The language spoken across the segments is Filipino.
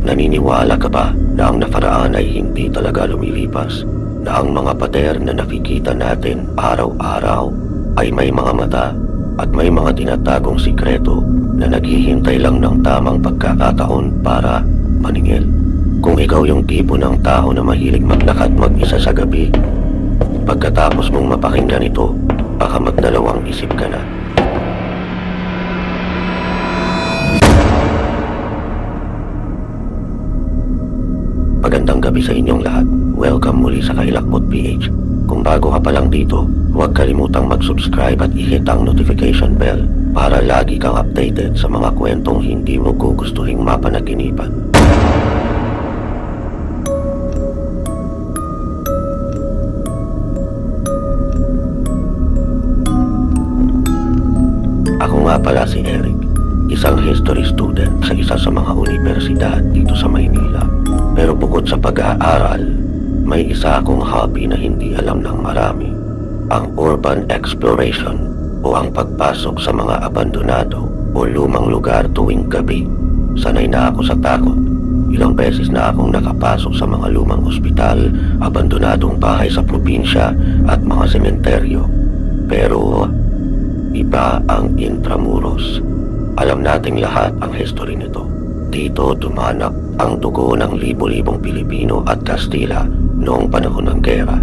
Naniniwala ka ba na ang nakaraan ay hindi talaga lumilipas? Na ang mga pader na nakikita natin araw-araw ay may mga mata at may mga tinatagong sikreto na naghihintay lang ng tamang pagkakataon para maningil? Kung ikaw yung tipo ng tao na mahilig maglakad mag-isa sa gabi, pagkatapos mong mapakinggan ito, baka magdalawang isip ka na. Magandang gabi sa inyong lahat. Welcome muli sa Kailakbot PH. Kung bago ka pa lang dito, huwag kalimutang mag-subscribe at i-hit ang notification bell para lagi kang updated sa mga kwentong hindi mo gugustuhing mapanaginipan. Ako nga pala si Eric, isang history student sa isa sa mga universidad dito sa Maynila. Pero bukod sa pag-aaral, may isa akong hobby na hindi alam ng marami. Ang urban exploration o ang pagpasok sa mga abandonado o lumang lugar tuwing gabi. Sanay na ako sa takot. Ilang beses na akong nakapasok sa mga lumang ospital, abandonadong bahay sa probinsya at mga sementeryo. Pero iba ang Intramuros. Alam nating lahat ang history nito. Dito dumanap ang dugo ng libo-libong Pilipino at Kastila noong panahon ng gera.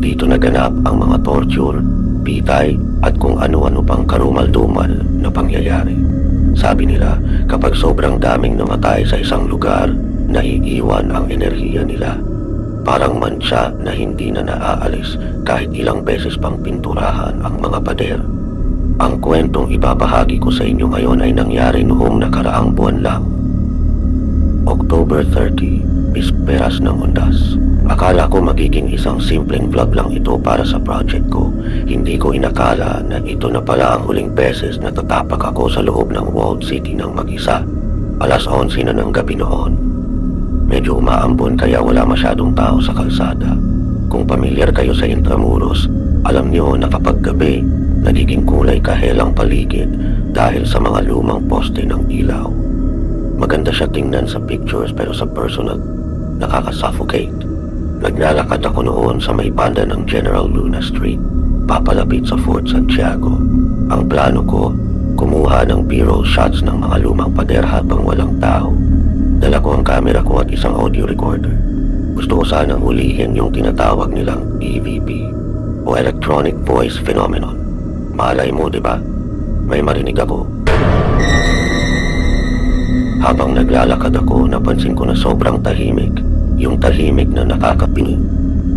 Dito naganap ang mga torture, pitay at kung ano-ano pang karumal-dumal na pangyayari. Sabi nila, kapag sobrang daming namatay sa isang lugar, naiiwan ang enerhiya nila. Parang mantsa na hindi na naaalis kahit ilang beses pang pinturahan ang mga pader. Ang kwentong ibabahagi ko sa inyo ngayon ay nangyari noong nakaraang buwan lang. October 30, bisperas ng Undas. Akala ko magiging isang simpleng vlog lang ito para sa project ko. Hindi ko inakala na ito na pala ang huling beses na tatapak ako sa loob ng walled city ng mag-isa. Alas 11 na ng gabi noon. Medyo umaambon kaya wala masyadong tao sa kalsada. Kung pamilyar kayo sa Intramuros, alam niyo na kapag gabi, nagiging kulay kahelang paligid dahil sa mga lumang poste ng ilaw. Maganda siya tingnan sa pictures pero sa personal, nakaka-suffocate. Naglalakad ako noon sa may banda ng General Luna Street, papalapit sa Fort Santiago. Ang plano ko, kumuha ng B-roll shots ng mga lumang pader habang walang tao. Dala ko ang camera ko at isang audio recorder. Gusto ko sanang hulihin yung tinatawag nilang EVP o Electronic Voice Phenomenon. Malay mo, di ba? May marinig ako. Habang naglalakad ako, napansin ko na sobrang tahimik. Yung tahimik na nakakapinig.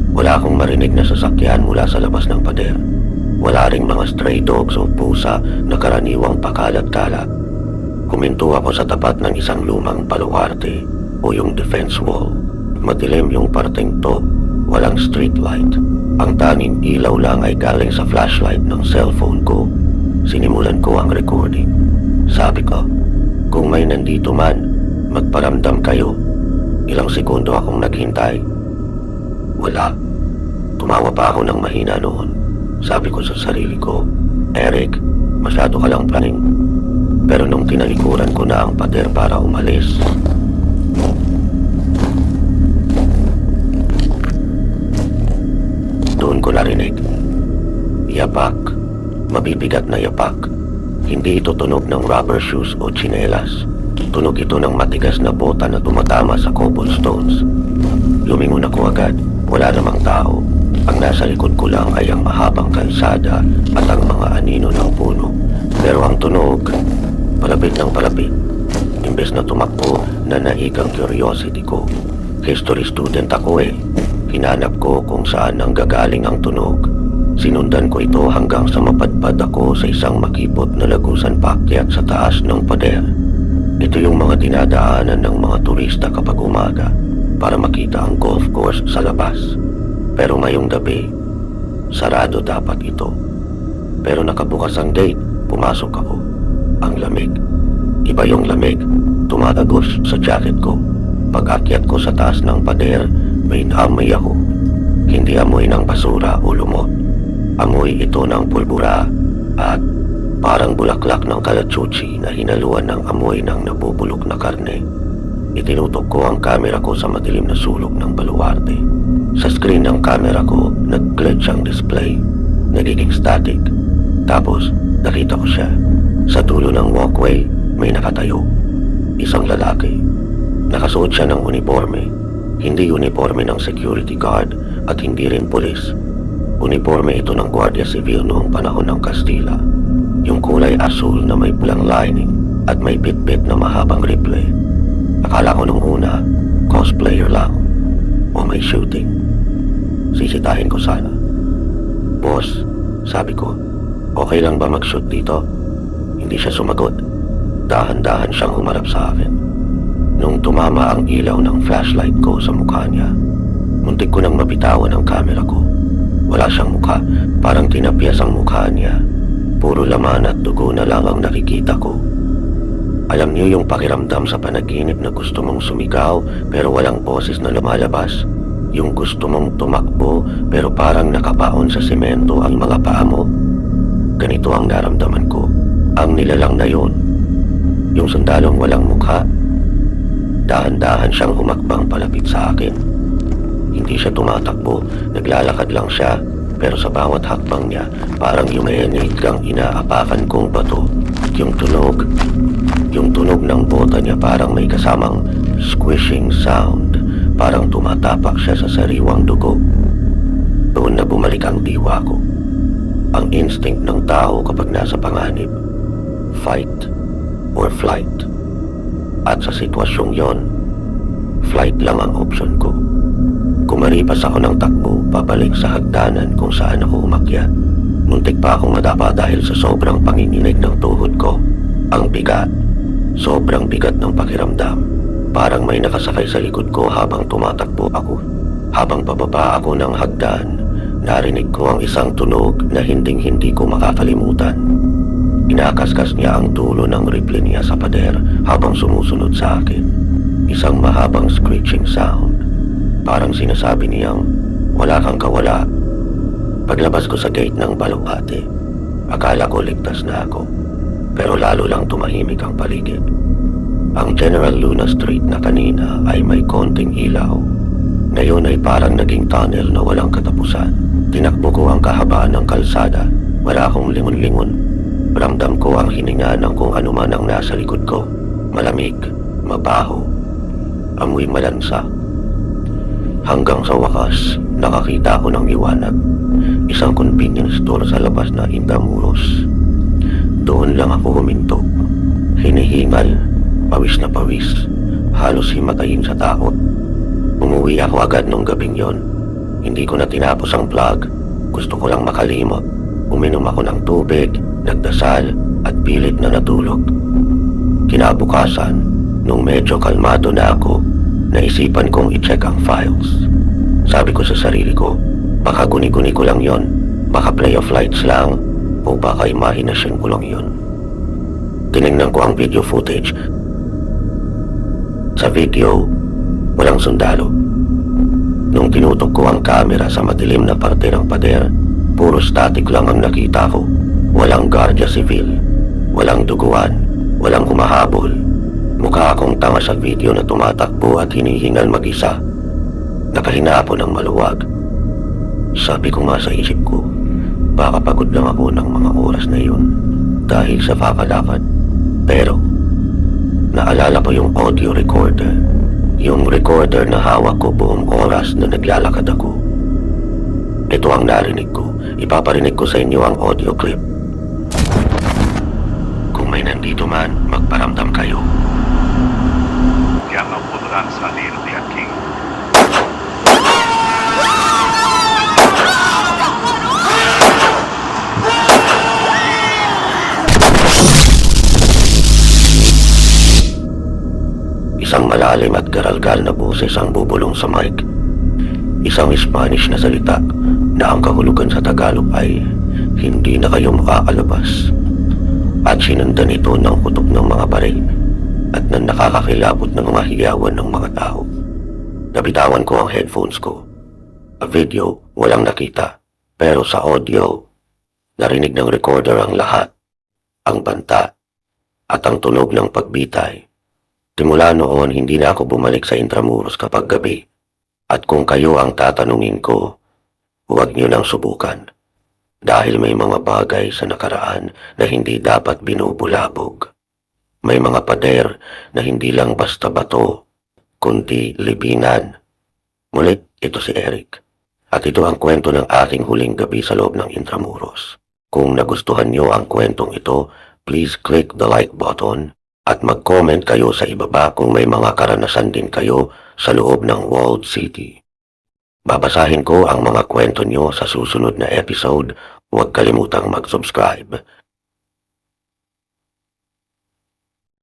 Wala akong marinig na sasakyan mula sa labas ng pader. Wala ring mga stray dogs o pusa na karaniwang pakalat-kalat. Kuminto ako sa tapat ng isang lumang baluarte o yung defense wall. Madilim yung parteng to, walang street light. Ang tanging ilaw lang ay galing sa flashlight ng cellphone ko. Sinimulan ko ang recording. Sabi ko, kung may nandito man, magparamdam kayo. Ilang segundo akong naghintay. Wala. Tumawa pa ako ng mahina noon. Sabi ko sa sarili ko, Eric, masyado ka lang praning. Pero nung tinalikuran ko na ang pader para umalis, doon ko narinig. Yapak. Mabibigat na yapak. Hindi ito tunog ng rubber shoes o tsinelas. Tunog ito ng matigas na bota na tumatama sa cobblestones. Lumingon ako agad. Wala namang tao. Ang nasa likod ko lang ay ang mahabang kalsada at ang mga anino ng puno. Pero ang tunog, palapit ng palapit. Imbes na tumakbo, nanaig ang curiosity ko. History student ako eh. Hinanap ko kung saan nanggagaling ang tunog. Sinundan ko ito hanggang sa mapadpad ako sa isang makipot na lagusan paakyat sa taas ng pader. Ito yung mga dinadaanan ng mga turista kapag umaga para makita ang golf course sa labas. Pero ngayong gabi, sarado dapat ito. Pero nakabukas ang gate, pumasok ako. Ang lamig. Iba yung lamig, tumatagos sa jacket ko. Pag-akyat ko sa taas ng pader, may naamoy ako. Hindi amoy ng basura o lumot. Amoy ito ng pulbura at parang bulaklak ng kalachuchi na hinaluan ng amoy ng nabubulok na karne. Itinutok ko ang camera ko sa madilim na sulok ng baluarte. Sa screen ng camera ko, nag-glitch ang display. Nagiging static. Tapos, nakita ko siya. Sa dulo ng walkway, may nakatayo. Isang lalaki. Nakasuot siya ng uniforme. Hindi uniforme ng security guard at hindi rin pulis. Uniforme ito ng Guardia Civil noong panahon ng Kastila. Yung kulay asul na may pulang lining at may bit-bit na mahabang rifle. Akala ko nung una, cosplayer lang o may shooting. Sisitahin ko sana. Boss, sabi ko, okay lang ba mag-shoot dito? Hindi siya sumagot. Dahan-dahan siyang humarap sa akin. Nung tumama ang ilaw ng flashlight ko sa mukha niya, muntik ko nang mabitawan ang camera ko. Wala siyang mukha, parang tinapyas ang mukha niya. Puro laman at dugo na lang ang nakikita ko. Alam niyo yung pakiramdam sa panaginip na gusto mong sumigaw pero walang boses na lumalabas? Yung gusto mong tumakbo pero parang nakabaon sa semento ang mga paa mo? Ganito ang naramdaman ko. Ang nilalang na yun, yung sundalong walang mukha. Dahan-dahan siyang humakbang palapit sa akin. Hindi siya tumatakbo, naglalakad lang siya, pero sa bawat hakbang niya, parang yumayanig ang inaapakan kong bato. Yung tunog ng bota niya parang may kasamang squishing sound, parang tumatapak siya sa sariwang dugo. Doon na bumalik ang diwa ko. Ang instinct ng tao kapag nasa panganib, fight or flight. At sa sitwasyong yon, flight lang ang option ko. Kumaripas ako ng takbo pabalik sa hagdanan kung saan ako umakyat. Muntik pa akong madapa dahil sa sobrang panginginig ng tuhod ko. Ang bigat, sobrang bigat ng pakiramdam. Parang may nakasakay sa likod ko habang tumatakbo ako. Habang pababa ako ng hagdan, narinig ko ang isang tunog na hinding-hindi ko makakalimutan. Inakaskas niya ang dulo ng rifle niya sa pader habang sumusunod sa akin. Isang mahabang screeching sound. Parang sinasabi niyang, wala kang kawala. Paglabas ko sa gate ng baluarte, akala ko ligtas na ako. Pero lalo lang tumahimik ang paligid. Ang General Luna Street na kanina ay may konting ilaw. Ngayon ay parang naging tunnel na walang katapusan. Tinakbo ko ang kahabaan ng kalsada. Wala akong lingon-lingon. Ramdam ko ang hininga ng kung ano man ang nasa likod ko. Malamig, mabaho, amoy malansa. Hanggang sa wakas, nakakita ko ng liwanag. Isang convenience store sa labas na Intramuros. Doon lang ako huminto. Hinihingal, pawis na pawis, halos himatayin sa takot. Umuwi ako agad nung gabing yon. Hindi ko na tinapos ang vlog. Gusto ko lang makalimot. Uminom ako ng tubig, nagdasal, at pilit na natulog. Kinabukasan, nung medyo kalmado na ako, naisipan kong i-check ang files. Sabi ko sa sarili ko, baka guni-guni ko lang yon, baka play of lights lang, o baka imahinasyon ko lang yon. Tinignan ko ang video footage. Sa video, walang sundalo. Nung tinutok ko ang camera sa madilim na parte ng pader, puro static lang ang nakita ko. Walang Guardia Civil, walang duguan, walang humahabol. Mukha akong tanga sa video na tumatakbo at hinihingal mag-isa. Nakahinapon ng maluwag. Sabi ko nga sa isip ko, baka pagod lang ako ng mga oras na yun dahil sa kakalakad. Pero, naalala ko yung audio recorder. Yung recorder na hawak ko buong oras na naglalakad ako. Ito ang narinig ko. Ipaparinig ko sa inyo ang audio clip. Kung may nandito man, magparamdam kayo. Ya no podrán salir de aquí. Isang malalim at garalgal na boses ang bubulong sa mic. Isang Spanish na salita na ang kahulugan sa Tagalog ay hindi na kayo makakalabas. At sinundan ito ng kutok ng mga baril at ng nakakakilabot ng mga hiyawan ng mga tao. Nabitawan ko ang headphones ko. Sa video, walang nakita. Pero sa audio, narinig ng recorder ang lahat. Ang banta at ang tunog ng pagbitay. Simula noon, hindi na ako bumalik sa Intramuros kapag gabi. At kung kayo ang tatanungin ko, huwag niyo nang subukan. Dahil may mga bagay sa nakaraan na hindi dapat binubulabog. May mga pader na hindi lang basta bato, kundi libingan. Muli, ito si Eric. At ito ang kwento ng ating huling gabi sa loob ng Intramuros. Kung nagustuhan niyo ang kwentong ito, please click the like button at mag-comment kayo sa ibaba kung may mga karanasan din kayo sa loob ng Walled City. Babasahin ko ang mga kwento niyo sa susunod na episode. Huwag kalimutang mag-subscribe.